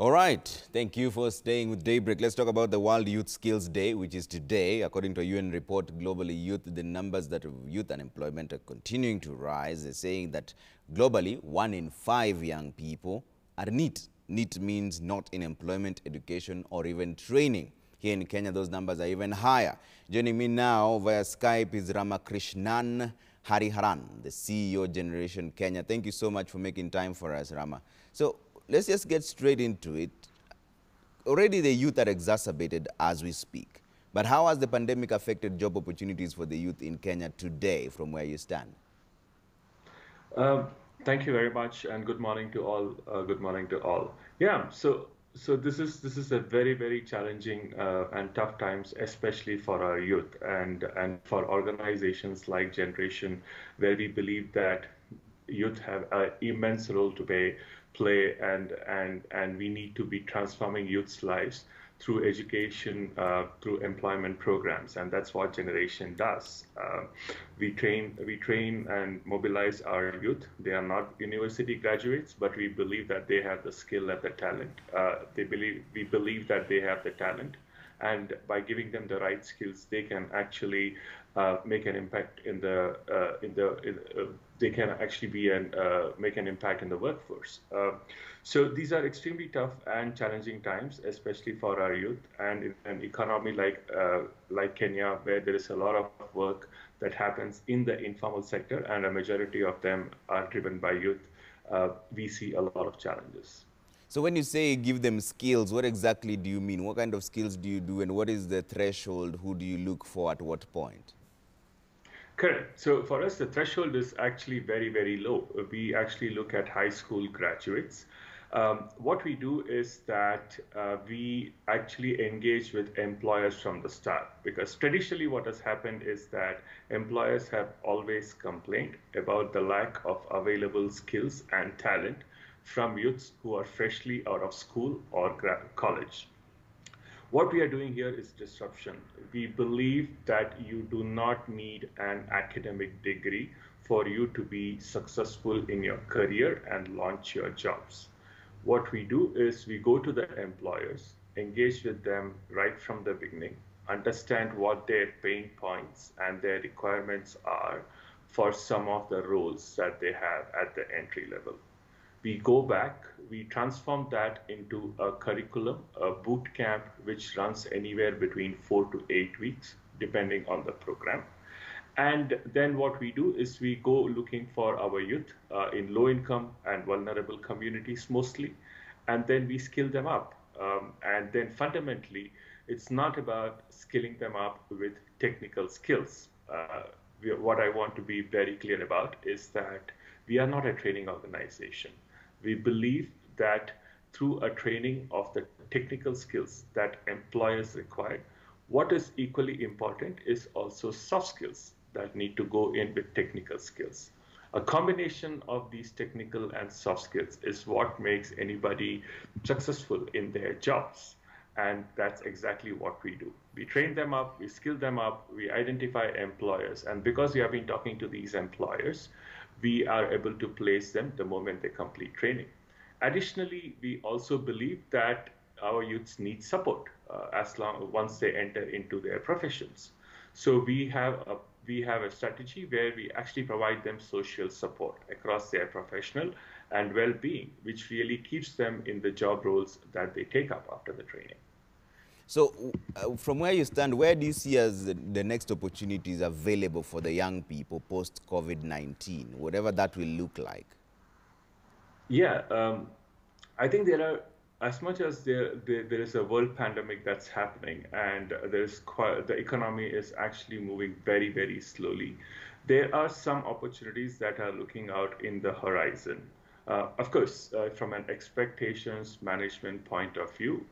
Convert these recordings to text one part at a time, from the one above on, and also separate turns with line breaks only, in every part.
All right. Thank you for staying with Daybreak. Let's talk about the World Youth Skills Day, which is today. According to a UN report, globally, the numbers that of youth unemployment are continuing to rise. They're saying that globally, 1 in 5 young people are NEET. NEET means not in employment, education, or even training. Here in Kenya, those numbers are even higher. Joining me now via Skype is Ramakrishnan Hariharan, the CEO Generation Kenya. Thank you so much for making time for us, Rama. So let's just get straight into it. Already the youth are exacerbated as we speak. But how has the pandemic affected job opportunities for the youth in Kenya today from where you stand?
Thank you very much, and good morning to all. Good morning to all. Yeah, so this is a very challenging and tough times, especially for our youth and for organizations like Generation, where we believe that youth have an immense role to play, and we need to be transforming youth's lives through education, through employment programs, and that's what Generation does. We train and mobilize our youth. They are not university graduates, but we believe that they have the skill and the talent. We believe that they have the talent, and by giving them the right skills, they can actually make an impact they can actually make an impact in the workforce. So these are extremely tough and challenging times, especially for our youth, and in an economy like Kenya, where there is a lot of work that happens in the informal sector, and a majority of them are driven by youth. We see a lot of challenges.
So when you say give them skills, what exactly do you mean? What kind of skills do you do, and what is the threshold? Who do you look for at what point?
Correct. So for us, the threshold is actually very low. We actually look at high school graduates. What we do is that we actually engage with employers from the start, because traditionally what has happened is that employers have always complained about the lack of available skills and talent from youths who are freshly out of school or college. What we are doing here is disruption. We believe that you do not need an academic degree for you to be successful in your career and launch your jobs. What we do is we go to the employers, engage with them right from the beginning, understand what their pain points and their requirements are for some of the roles that they have at the entry level. We go back, we transform that into a curriculum, a boot camp, which runs anywhere between 4 to 8 weeks, depending on the program. And then what we do is we go looking for our youth in low income and vulnerable communities mostly, and then we skill them up. And then fundamentally, it's not about skilling them up with technical skills. What I want to be very clear about is that we are not a training organization. We believe that through a training of the technical skills that employers require, what is equally important is also soft skills that need to go in with technical skills. A combination of these technical and soft skills is what makes anybody successful in their jobs. And that's exactly what we do. We train them up, we skill them up, we identify employers. And because we have been talking to these employers, we are able to place them the moment they complete training. Additionally, we also believe that our youths need support once they enter into their professions. So we have a strategy where we actually provide them social support across their professional and well-being, which really keeps them in the job roles that they take up after the training.
So from where you stand, where do you see as the next opportunities available for the young people post-COVID-19, whatever that will look like?
Yeah, I think there are, as much as there is a world pandemic that's happening, and the economy is actually moving very slowly, there are some opportunities that are looking out in the horizon. Of course, from an expectations management point of view,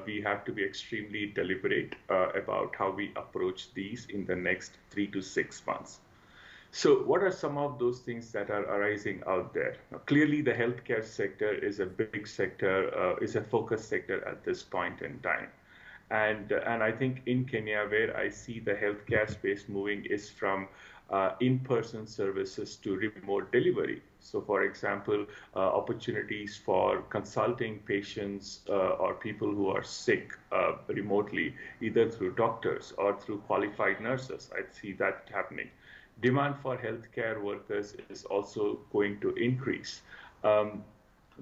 we have to be extremely deliberate about how we approach these in the next 3 to 6 months. So what are some of those things that are arising out there? Now, clearly, the healthcare sector is a big sector, is a focus sector at this point in time. And I think in Kenya, where I see the healthcare space moving is from in-person services to remote delivery. So, for example, opportunities for consulting patients or people who are sick remotely, either through doctors or through qualified nurses. I see that happening. Demand for healthcare workers is also going to increase. Um,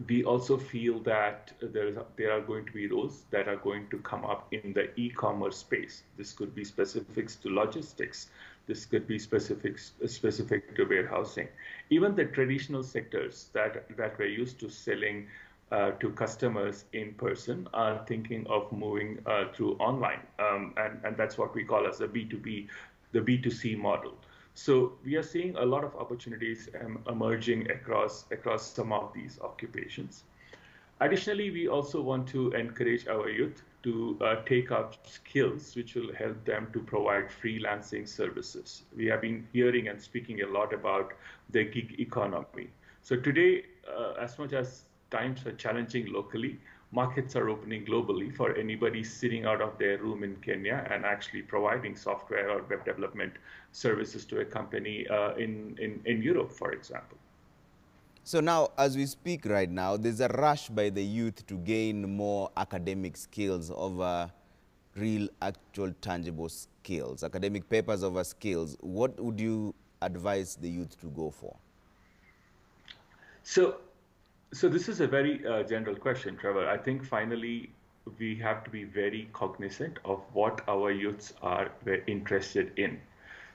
we also feel that there are going to be roles that are going to come up in the e-commerce space. This could be specifics to logistics. This could be specific to warehousing. Even the traditional sectors that were used to selling to customers in person are thinking of moving through online, and that's what we call as the B2B, the B2C model. So we are seeing a lot of opportunities emerging across some of these occupations. Additionally, we also want to encourage our youth to take up skills which will help them to provide freelancing services. We have been hearing and speaking a lot about the gig economy. So today, as much as times are challenging locally, markets are opening globally for anybody sitting out of their room in Kenya and actually providing software or web development services to a company in Europe, for example.
So now, as we speak right now, there's a rush by the youth to gain more academic skills over real, actual, tangible skills, academic papers over skills. What would you advise the youth to go for?
So, so this is a very general question, Trevor. I think finally we have to be very cognizant of what our youths are very interested in.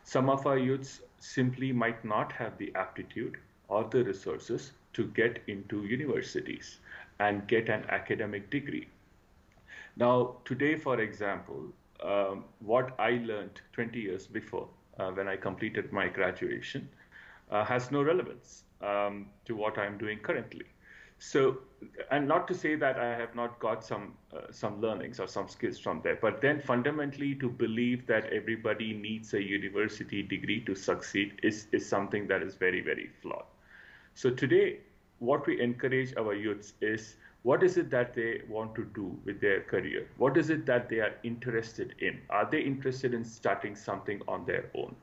Some of our youths simply might not have the aptitude or the resources to get into universities and get an academic degree. Now, today, for example, what I learned 20 years before when I completed my graduation has no relevance to what I'm doing currently. So, and not to say that I have not got some learnings or some skills from there, but then fundamentally to believe that everybody needs a university degree to succeed is something that is very, very flawed. So today, what we encourage our youths is what is it that they want to do with their career? What is it that they are interested in? Are they interested in starting something on their own?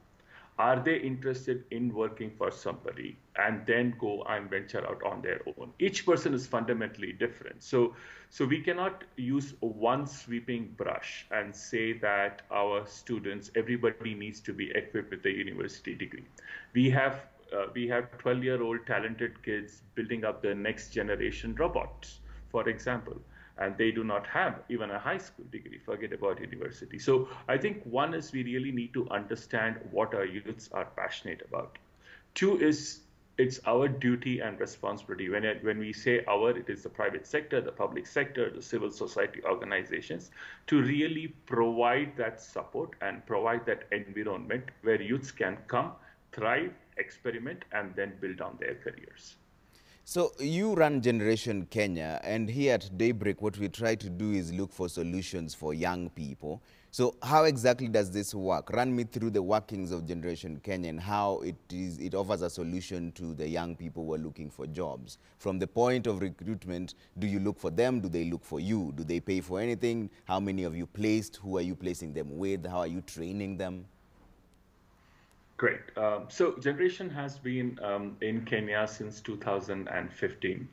Are they interested in working for somebody and then go and venture out on their own? Each person is fundamentally different. So we cannot use one sweeping brush and say that our students, everybody needs to be equipped with a university degree. We have 12-year-old talented kids building up the next generation robots, for example, and they do not have even a high school degree, forget about university. So I think one is we really need to understand what our youths are passionate about. Two is it's our duty and responsibility. When we say our, it is the private sector, the public sector, the civil society organizations, to really provide that support and provide that environment where youths can come, thrive, experiment, and then build on their careers.
So you run Generation Kenya, and here at Daybreak, what we try to do is look for solutions for young people. So how exactly does this work? Run me through the workings of Generation Kenya and how it offers a solution to the young people who are looking for jobs. From the point of recruitment, do you look for them? Do they look for you? Do they pay for anything? How many of you placed? Who are you placing them with? How are you training them?
Great. So Generation has been in Kenya since 2015.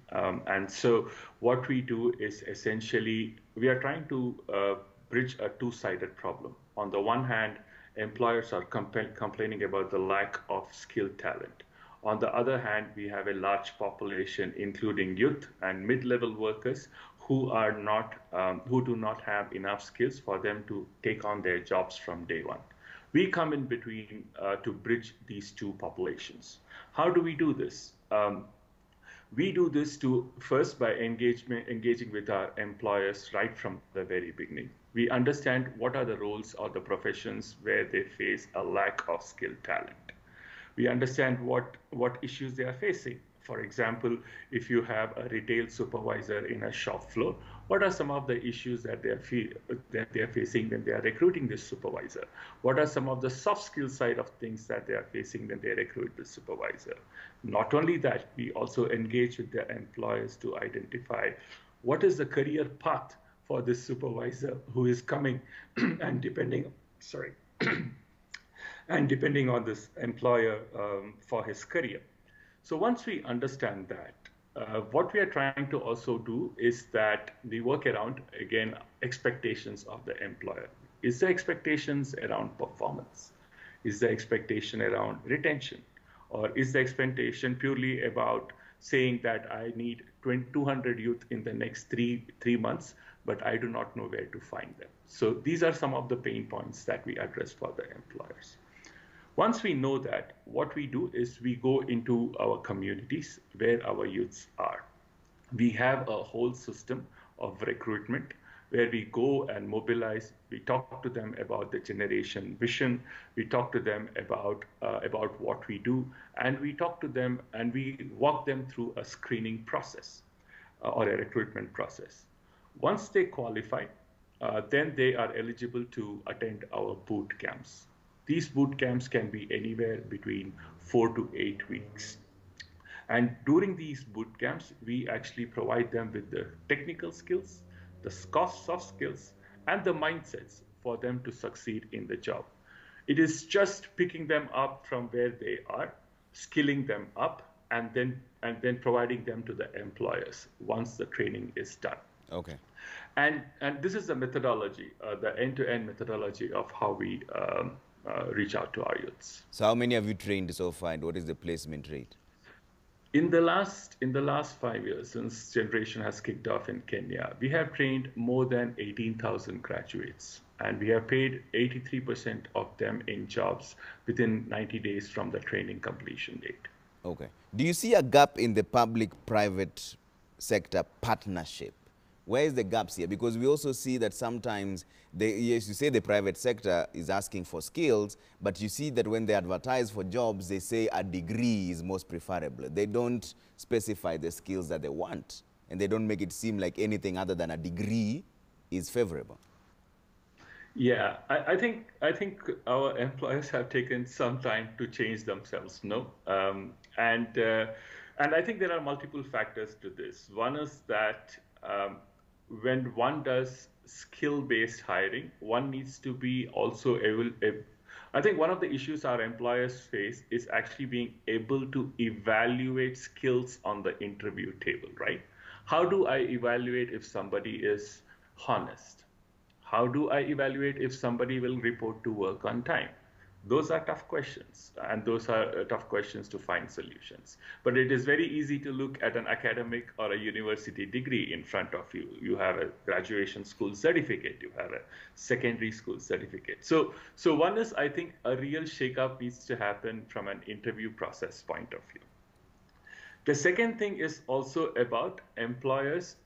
And so what we do is essentially, we are trying to bridge a two-sided problem. On the one hand, employers are complaining about the lack of skilled talent. On the other hand, we have a large population, including youth and mid-level workers, who do not have enough skills for them to take on their jobs from day one. We come in between to bridge these two populations. How do we do this? We do this first by engaging with our employers right from the very beginning. We understand what are the roles or the professions where they face a lack of skilled talent. We understand what issues they are facing. For example, if you have a retail supervisor in a shop floor, what are some of the issues that they are facing when they are recruiting this supervisor? What are some of the soft skill side of things that they are facing when they recruit this supervisor? Not only that, we also engage with their employers to identify what is the career path for this supervisor who is coming and sorry, and depending on this employer for his career. So once we understand that, what we are trying to also do is that we work around, again, expectations of the employer. Is the expectations around performance? Is the expectation around retention? Or is the expectation purely about saying that I need 200 youth in the next three months, but I do not know where to find them? So these are some of the pain points that we address for the employers. Once we know that, what we do is we go into our communities where our youths are. We have a whole system of recruitment where we go and mobilize. We talk to them about the generation vision. We talk to them about what we do, and we talk to them and we walk them through a screening process or a recruitment process. Once they qualify, then they are eligible to attend our boot camps. These boot camps can be anywhere between 4 to 8 weeks. And during these boot camps, we actually provide them with the technical skills, the soft skills, and the mindsets for them to succeed in the job. It is just picking them up from where they are, skilling them up, and then providing them to the employers once the training is done.
Okay.
And this is the methodology, the end-to-end methodology of how we reach out to our youths.
So how many have you trained so far, and what is the placement rate?
In the last 5 years, since Generation has kicked off in Kenya, we have trained more than 18,000 graduates, and we have paid 83% of them in jobs within 90 days from the training completion date.
Okay. Do you see a gap in the public-private sector partnership? Where is the gaps here? Because we also see that sometimes, yes, you say the private sector is asking for skills, but you see that when they advertise for jobs, they say a degree is most preferable. They don't specify the skills that they want, and they don't make it seem like anything other than a degree is favorable.
Yeah, I think our employers have taken some time to change themselves, no? And I think there are multiple factors to this. One is that when one does skill-based hiring, one needs to be also able. I think one of the issues our employers face is actually being able to evaluate skills on the interview table, right? How do I evaluate if somebody is honest? How do I evaluate if somebody will report to work on time? Those are tough questions, and those are tough questions to find solutions. But it is very easy to look at an academic or a university degree in front of you. You have a graduation school certificate, you have a secondary school certificate. So one is, I think, a real shakeup needs to happen from an interview process point of view. The second thing is also about employers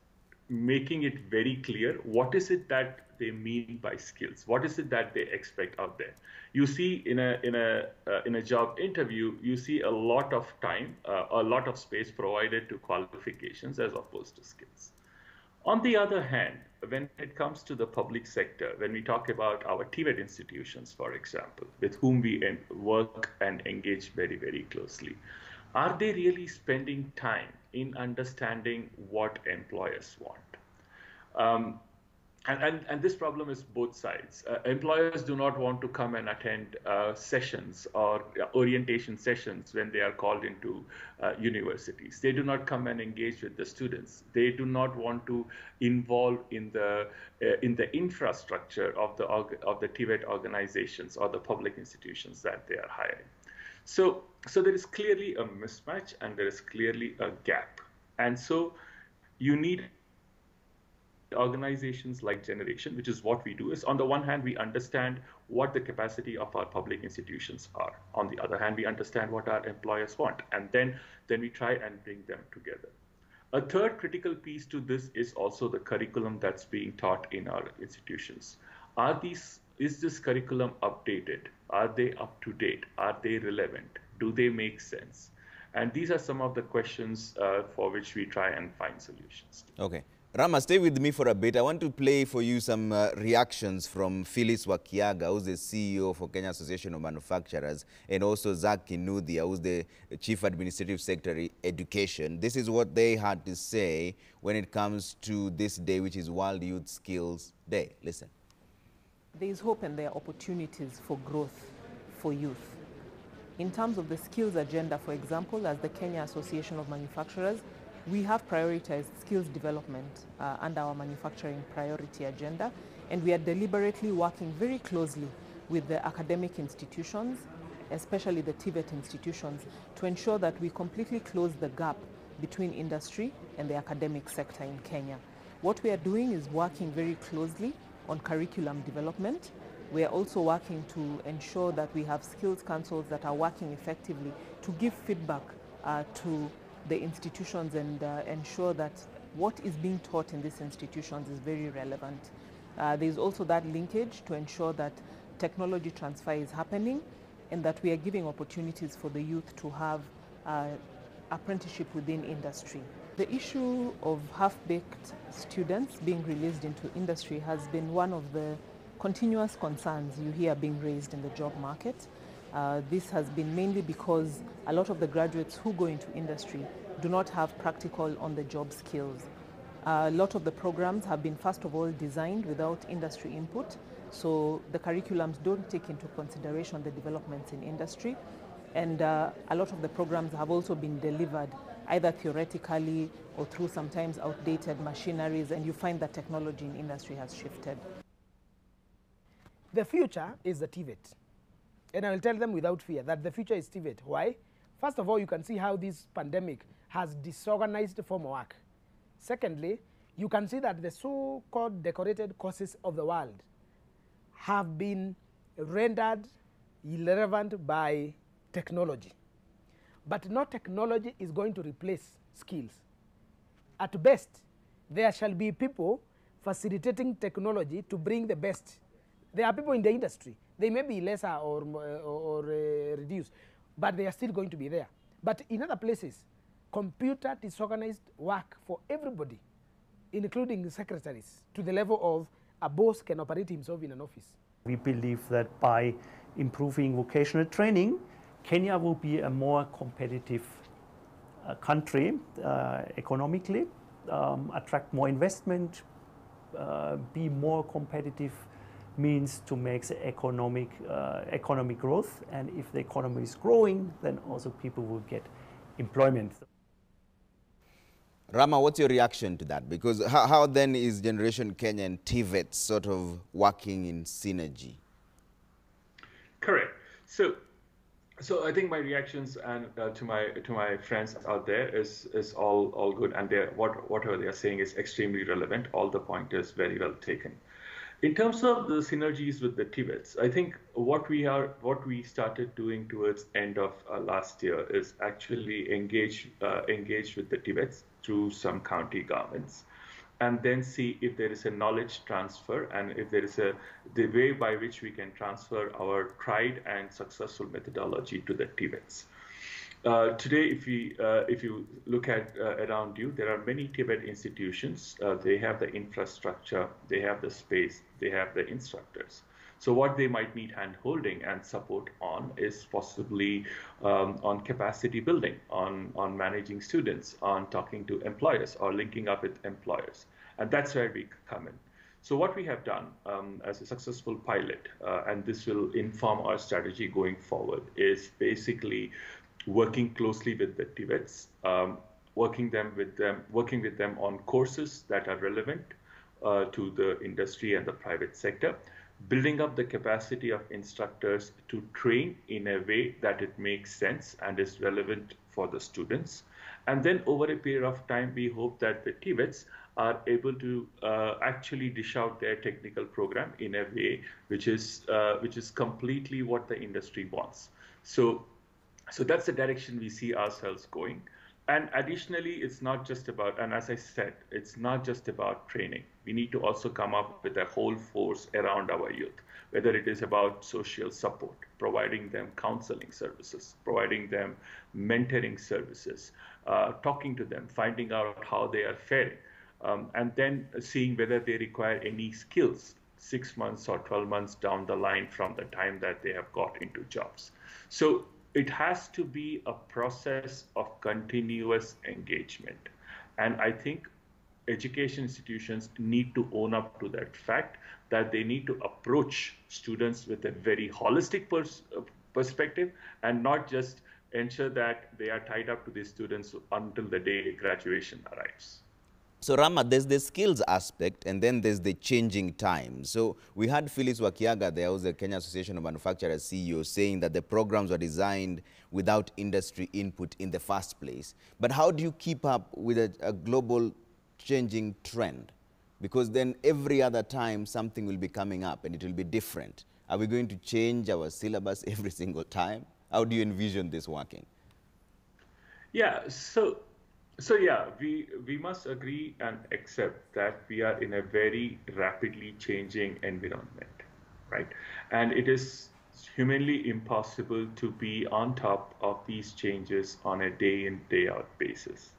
making it very clear what is it that they mean by skills. What is it that they expect out there? You see, in a job interview, you see a lot of time, a lot of space provided to qualifications as opposed to skills. On the other hand, when it comes to the public sector, when we talk about our TVET institutions, for example, with whom we work and engage very, very closely, are they really spending time in understanding what employers want? And this problem is both sides. Employers do not want to come and attend sessions or orientation sessions when they are called into universities. They do not come and engage with the students. They do not want to involve in the infrastructure of the TVET organizations or the public institutions that they are hiring. So there is clearly a mismatch, and there is clearly a gap. And so you need organizations like Generation, which is what we do, is on the one hand, we understand what the capacity of our public institutions are. On the other hand, we understand what our employers want, and then we try and bring them together. A third critical piece to this is also the curriculum that's being taught in our institutions. Is this curriculum updated? Are they up to date? Are they relevant? Do they make sense? And these are some of the questions for which we try and find solutions.
Okay. Rama, stay with me for a bit. I want to play for you some reactions from Phyllis Wakiaga, who's the CEO for Kenya Association of Manufacturers, and also Zach Kinuthia, who's the Chief Administrative Secretary, Education. This is what they had to say when it comes to this day, which is World Youth Skills Day. Listen.
There is hope and there are opportunities for growth for youth. In terms of the skills agenda, for example, as the Kenya Association of Manufacturers, we have prioritized skills development under our manufacturing priority agenda, and we are deliberately working very closely with the academic institutions, especially the TVET institutions, to ensure that we completely close the gap between industry and the academic sector in Kenya. What we are doing is working very closely on curriculum development. We are also working to ensure that we have skills councils that are working effectively to give feedback to the institutions and ensure that what is being taught in these institutions is very relevant. There is also that linkage to ensure that technology transfer is happening and that we are giving opportunities for the youth to have apprenticeship within industry. The issue of half-baked students being released into industry has been one of the continuous concerns you hear being raised in the job market. This has been mainly because a lot of the graduates who go into industry do not have practical on-the-job skills. A lot of the programs have been, first of all, designed without industry input, so the curriculums don't take into consideration the developments in industry. And a lot of the programs have also been delivered either theoretically or through sometimes outdated machineries, and you find that technology in industry has shifted.
The future is the TVET. And I will tell them without fear that the future is TVET. Why? First of all, you can see how this pandemic has disorganized formal work. Secondly, you can see that the so-called decorated courses of the world have been rendered irrelevant by technology. But no technology is going to replace skills. At best, there shall be people facilitating technology to bring the best. There are people in the industry. They may be lesser or reduced, but they are still going to be there. But in other places, computer disorganized work for everybody, including secretaries, to the level of a boss can operate himself in an office.
We believe that by improving vocational training, Kenya will be a more competitive country economically, attract more investment, be more competitive means to make the economic growth, and if the economy is growing, then also people will get employment.
Rama, what's your reaction to that? Because how then is Generation Kenya and TVET sort of working in synergy?
Correct. So I think my reactions and to my friends out there is all good, and whatever they are saying is extremely relevant. All the pointers very well taken. In terms of the synergies with the TVETs, I think what we started doing towards end of last year is actually engage with the TVETs through some county governments, and then see if there is a knowledge transfer and if there is the way by which we can transfer our tried and successful methodology to the TVETs. Today, if you look at around you, there are many TVET institutions. They have the infrastructure, they have the space, they have the instructors. So what they might need hand-holding and support on is possibly on capacity building, on managing students, on talking to employers or linking up with employers. And that's where we come in. So what we have done as a successful pilot, and this will inform our strategy going forward, is basically working closely with the TVETs, working with them on courses that are relevant to the industry and the private sector, building up the capacity of instructors to train in a way that it makes sense and is relevant for the students. And then over a period of time, we hope that the TVETs are able to actually dish out their technical program in a way which is completely what the industry wants. So that's the direction we see ourselves going. And additionally, it's not just about, and as I said, it's not just about training. We need to also come up with a whole force around our youth, whether it is about social support, providing them counseling services, providing them mentoring services, talking to them, finding out how they are faring. and then seeing whether they require any skills 6 months or 12 months down the line from the time that they have got into jobs. So it has to be a process of continuous engagement. And I think education institutions need to own up to that fact that they need to approach students with a very holistic perspective and not just ensure that they are tied up to these students until the day graduation arrives.
So Rama, there's the skills aspect and then there's the changing time. So we had Phyllis Wakiaga, there was the Kenya Association of Manufacturers CEO, saying that the programs were designed without industry input in the first place. But how do you keep up with a global changing trend? Because then every other time something will be coming up and it will be different. Are we going to change our syllabus every single time? How do you envision this working?
Yeah, so yeah, we must agree and accept that we are in a very rapidly changing environment, right? And it is humanly impossible to be on top of these changes on a day in, day out basis.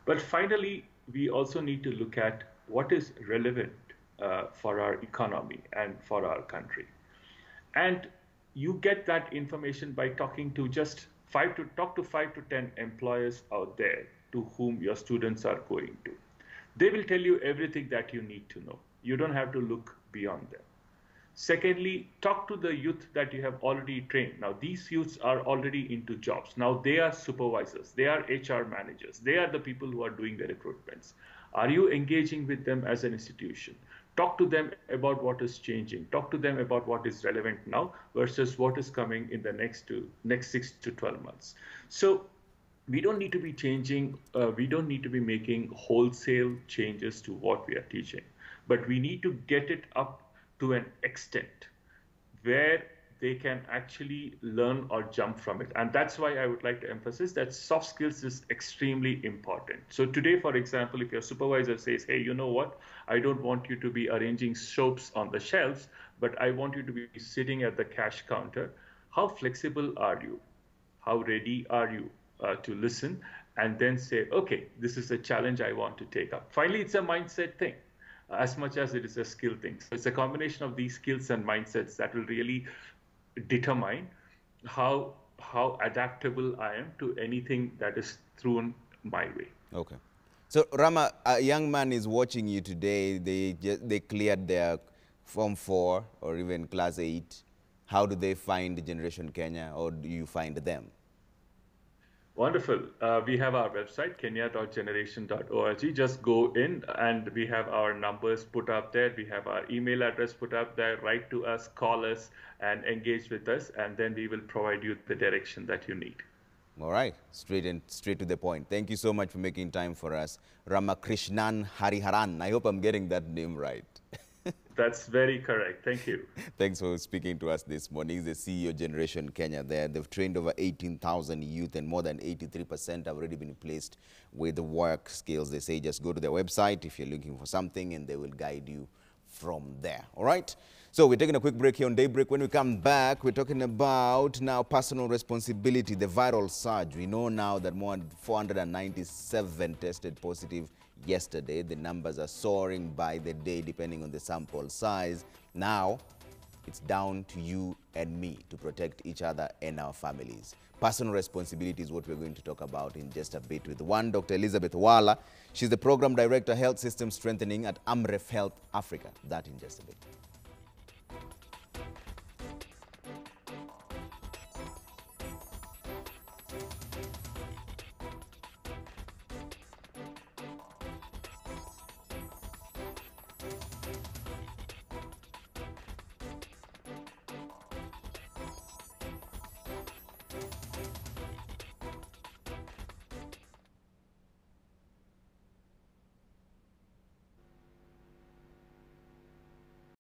But finally, we also need to look at what is relevant for our economy and for our country. And you get that information by talking to just 5 to 10 employers out there to whom your students are going to. They will tell you everything that you need to know. You don't have to look beyond them. Secondly, talk to the youth that you have already trained. Now, these youths are already into jobs. Now, they are supervisors. They are HR managers. They are the people who are doing the recruitments. Are you engaging with them as an institution? Talk to them about what is changing. Talk to them about what is relevant now versus what is coming in the next 6 to 12 months. So we don't need to be changing, we don't need to be making wholesale changes to what we are teaching, but we need to get it up to an extent where they can actually learn or jump from it. And that's why I would like to emphasize that soft skills is extremely important. So today, for example, if your supervisor says, hey, you know what, I don't want you to be arranging soaps on the shelves, but I want you to be sitting at the cash counter, how flexible are you? How ready are you to listen and then say, okay, this is a challenge I want to take up. Finally, it's a mindset thing as much as it is a skill thing. So it's a combination of these skills and mindsets that will really determine how adaptable I am to anything that is thrown my way.
Okay. So Rama, a young man is watching you today. They cleared their Form 4 or even Class 8. How do they find Generation Kenya, or do you find them?
Wonderful. We have our website, kenya.generation.org. Just go in and we have our numbers put up there. We have our email address put up there. Write to us, call us, and engage with us, and then we will provide you the direction that you need.
All right, straight to the point. Thank you so much for making time for us. Ramakrishnan Hariharan. I hope I'm getting that name right.
That's very correct. Thank you.
Thanks for speaking to us this morning. He's the CEO of Generation Kenya there. They've trained over 18,000 youth and more than 83% have already been placed with the work skills. They say just go to their website if you're looking for something and they will guide you from there. All right? So we're taking a quick break here on Daybreak. When we come back, we're talking about now personal responsibility, the viral surge. We know now that more than 497 tested positive yesterday. The numbers are soaring by the day depending on the sample size. Now, it's down to you and me to protect each other and our families. Personal responsibility is what we're going to talk about in just a bit with Dr. Elizabeth Wala. She's the Program Director, Health System Strengthening at Amref Health Africa. That in just a bit.